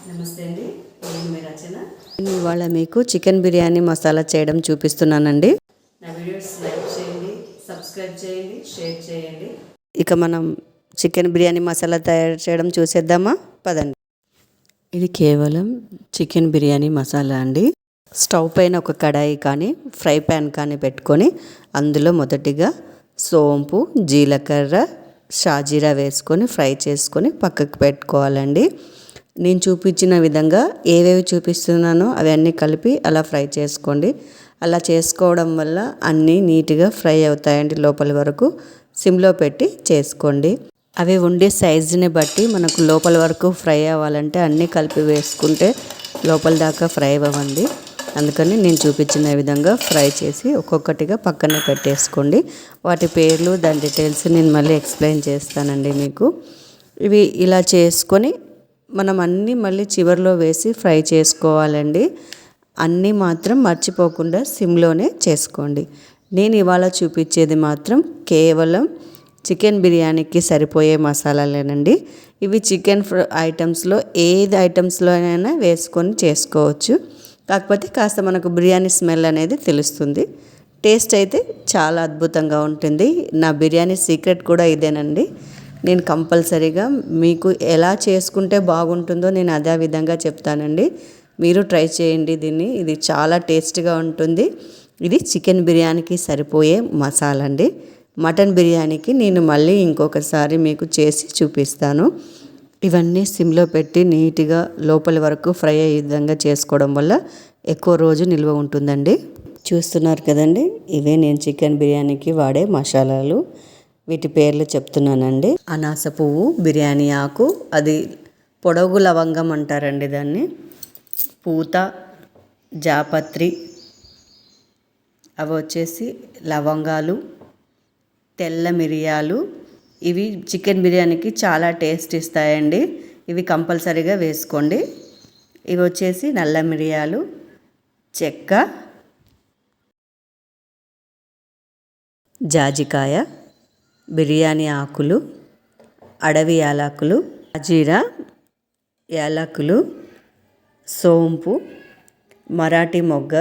నమస్తే అండి, నేను మీ రచన. నేను ఇవాళ మీకు చికెన్ బిర్యానీ మసాలా చేయడం చూపిస్తున్నానండి. నా వీడియోస్ లైక్ చేయండి, సబ్స్క్రైబ్ చేయండి, షేర్ చేయండి. ఇక మనం చికెన్ బిర్యానీ మసాలా తయారు చేయడం చూసేద్దామా? పదండి. ఇది కేవలం చికెన్ బిర్యానీ మసాలా అండి. స్టవ్ పైన ఒక కడాయి కానీ ఫ్రై ప్యాన్ కానీ పెట్టుకొని అందులో మొదటిగా సోంపు, జీలకర్ర, షాజీరా వేసుకొని ఫ్రై చేసుకొని పక్కకు పెట్టుకోవాలండి. నేను చూపించిన విధంగా ఏవేవి చూపిస్తున్నానో అవన్నీ కలిపి అలా ఫ్రై చేసుకోండి. అలా చేసుకోవడం వల్ల అన్నీ నీట్గా ఫ్రై అవుతాయండి. లోపలి వరకు సిమ్లో పెట్టి చేసుకోండి. అవి ఉండే సైజుని బట్టి మనకు లోపల వరకు ఫ్రై అవ్వాలంటే అన్నీ కలిపి వేసుకుంటే లోపల దాకా ఫ్రై అవ్వండి. అందుకని నేను చూపించిన విధంగా ఫ్రై చేసి ఒక్కొక్కటిగా పక్కనే పెట్టేసుకోండి. వాటి పేర్లు, దాని డీటెయిల్స్ నేను మళ్ళీ ఎక్స్ప్లెయిన్ చేస్తానండి మీకు. ఇవి ఇలా చేసుకొని మనం అన్నీ మళ్ళీ చివరిలో వేసి ఫ్రై చేసుకోవాలండి. అన్నీ మాత్రం మర్చిపోకుండా సిమ్లోనే చేసుకోండి. నేను ఇవాళ చూపించేది మాత్రం కేవలం చికెన్ బిర్యానీకి సరిపోయే మసాలాలేనండి. ఇవి చికెన్ ఐటమ్స్లో ఏది ఐటమ్స్లోనైనా వేసుకొని చేసుకోవచ్చు. కాకపోతే కాస్త మనకు బిర్యానీ స్మెల్ అనేది తెలుస్తుంది. టేస్ట్ అయితే చాలా అద్భుతంగా ఉంటుంది. నా బిర్యానీ సీక్రెట్ కూడా ఇదేనండి. నేను కంపల్సరీగా మీకు ఎలా చేసుకుంటే బాగుంటుందో నేను అదే విధంగా చెప్తానండి. మీరు ట్రై చేయండి దీన్ని. ఇది చాలా టేస్ట్గా ఉంటుంది. ఇది చికెన్ బిర్యానీకి సరిపోయే మసాలా అండి. మటన్ బిర్యానీకి నేను మళ్ళీ ఇంకొకసారి మీకు చేసి చూపిస్తాను. ఇవన్నీ సిమ్లో పెట్టి నీట్గా లోపలి వరకు ఫ్రై అయ్యే విధంగా చేసుకోవడం వల్ల ఎక్కువ రోజు నిల్వ ఉంటుందండి. చూస్తున్నారు కదండి, ఇవే నేను చికెన్ బిర్యానీకి వాడే మసాలాలు. వీటి పేర్లు చెప్తున్నానండి. అనాస పువ్వు, బిర్యానీ ఆకు, అది పొడవు లవంగం అంటారండి దాన్ని, పూత, జాపత్రి, అవి వచ్చేసి లవంగాలు, తెల్ల మిరియాలు. ఇవి చికెన్ బిర్యానీకి చాలా టేస్ట్ ఇస్తాయండి. ఇవి కంపల్సరీగా వేసుకోండి. ఇవి వచ్చేసి నల్ల మిరియాలు, చెక్క, జాజికాయ, బిర్యానీ ఆకులు, అడవి యాలకులు, జీరా, యాలకులు, సోంపు, మరాఠీ మొగ్గ.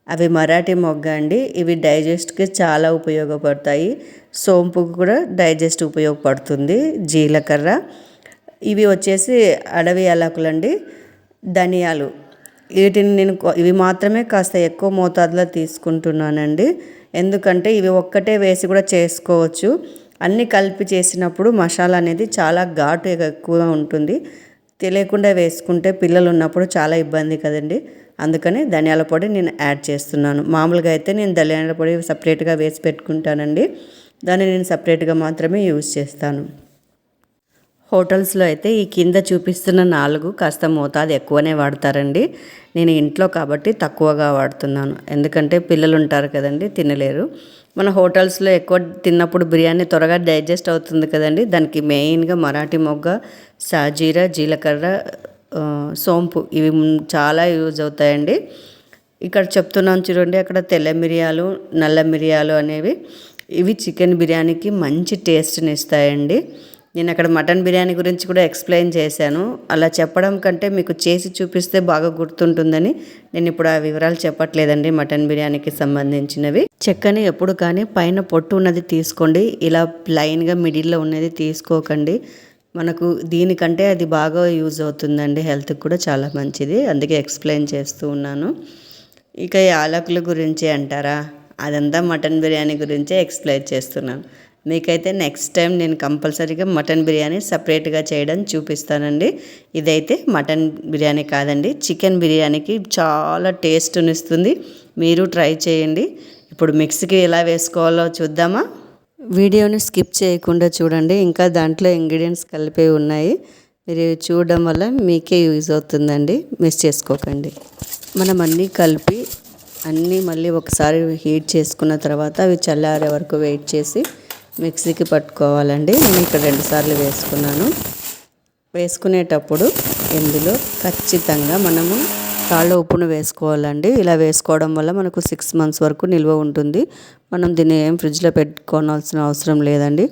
అవి మరాఠీ మొగ్గ అండి. ఇవి డైజెస్ట్కి చాలా ఉపయోగపడతాయి. సోంపు కూడా డైజెస్ట్ ఉపయోగపడుతుంది. జీలకర్ర. ఇవి వచ్చేసి అడవి యాలకులు అండి. ధనియాలు. వీటిని నేను ఇవి మాత్రమే కాస్త ఎక్కువ మోతాదులో తీసుకుంటున్నానండి. ఎందుకంటే ఇవి ఒక్కటే వేసి కూడా చేసుకోవచ్చు. అన్నీ కలిపి చేసినప్పుడు మసాలా అనేది చాలా ఘాటు ఎక్కువగా ఉంటుంది. తెలియకుండా వేసుకుంటే పిల్లలు ఉన్నప్పుడు చాలా ఇబ్బంది కదండి. అందుకని ధనియాల పొడి నేను యాడ్ చేస్తున్నాను. మామూలుగా అయితే నేను ధనియాల పొడి సపరేట్గా వేసి పెట్టుకుంటానండి. దాన్ని నేను సపరేట్గా మాత్రమే యూజ్ చేస్తాను. హోటల్స్లో అయితే ఈ కింద చూపిస్తున్న 4 కాస్త మోతాదు ఎక్కువనే వాడతారండి. నేను ఇంట్లో కాబట్టి తక్కువగా వాడుతున్నాను. ఎందుకంటే పిల్లలు ఉంటారు కదండి, తినలేరు. మన హోటల్స్లో ఎక్కువ తిన్నప్పుడు బిర్యానీ త్వరగా డైజెస్ట్ అవుతుంది కదండి. దానికి మెయిన్గా మరాఠీ మొగ్గ, సాజీరా, జీలకర్ర, సోంపు ఇవి చాలా యూజ్ అవుతాయండి. ఇక్కడ చెప్తున్నాను చూడండి, అక్కడ తెల్ల మిరియాలు, నల్ల మిరియాలు అనేవి ఇవి చికెన్ బిర్యానీకి మంచి టేస్ట్ని ఇస్తాయండి. నేను అక్కడ మటన్ బిర్యానీ గురించి కూడా ఎక్స్ప్లెయిన్ చేశాను. అలా చెప్పడం కంటే మీకు చేసి చూపిస్తే బాగా గుర్తుంటుందని నేను ఇప్పుడు ఆ వివరాలు చెప్పట్లేదండి. మటన్ బిర్యానీకి సంబంధించినవి. చెక్కని ఎప్పుడు కానీ పైన పొట్టు ఉన్నది తీసుకోండి. ఇలా ప్లైన్గా మిడిల్లో ఉన్నది తీసుకోకండి. మనకు దీనికంటే అది బాగా యూజ్ అవుతుందండి. హెల్త్కి కూడా చాలా మంచిది. అందుకే ఎక్స్ప్లెయిన్ చేస్తూ ఉన్నాను. ఇక యాలకుల గురించి అంటారా, అదంతా మటన్ బిర్యానీ గురించే ఎక్స్ప్లెయిన్ చేస్తున్నాను. మీకైతే నెక్స్ట్ టైం నేను కంపల్సరీగా మటన్ బిర్యానీ సపరేట్గా చేయడం చూపిస్తానండి. ఇదైతే మటన్ బిర్యానీ కాదండి, చికెన్ బిర్యానీకి చాలా టేస్ట్ని ఇస్తుంది. మీరు ట్రై చేయండి. ఇప్పుడు మిక్సీకి ఎలా వేసుకోవాలో చూద్దామా? వీడియోని స్కిప్ చేయకుండా చూడండి. ఇంకా దాంట్లో ఇంగ్రీడియంట్స్ కలిపి ఉన్నాయి. మీరు చూడడం వల్ల మీకే యూజ్ అవుతుందండి. మిస్ చేసుకోకండి. మనం అన్నీ కలిపి మళ్ళీ ఒకసారి హీట్ చేసుకున్న తర్వాత అవి చల్లారే వరకు వెయిట్ చేసి మిక్సీకి పట్టుకోవాలండి. నేను ఇక్కడ 2 సార్లు వేసుకున్నాను. వేసుకునేటప్పుడు ఇందులో ఖచ్చితంగా మనము రాళ్ళ ఉప్పును వేసుకోవాలండి. ఇలా వేసుకోవడం వల్ల మనకు 6 months వరకు నిల్వ ఉంటుంది. మనం దీన్ని ఏం ఫ్రిడ్జ్లో పెట్టుకోవాల్సిన అవసరం లేదండి.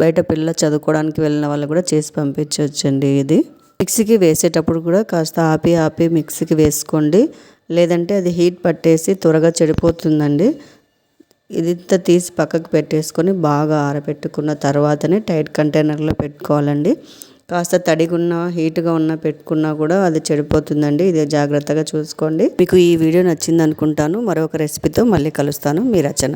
బయట పిల్లలు చదువుకోవడానికి వెళ్ళిన వాళ్ళు కూడా చేసి పంపించవచ్చండి ఇది. మిక్సీకి వేసేటప్పుడు కూడా కాస్త ఆపి మిక్సీకి వేసుకోండి, లేదంటే అది హీట్ పట్టేసి త్వరగా చెడిపోతుందండి. ఇదంతా తీసి పక్కకు పెట్టేసుకొని బాగా ఆరబెట్టుకున్న తర్వాతనే టైట్ కంటైనర్లో పెట్టుకోవాలండి. కాస్త తడిగున్నా హీట్గా ఉన్నా పెట్టుకున్నా కూడా అది చెడిపోతుందండి. ఇదే జాగ్రత్తగా చూసుకోండి. మీకు ఈ వీడియో నచ్చింది అనుకుంటాను. మరొక రెసిపీతో మళ్ళీ కలుస్తాను. మీ రచన.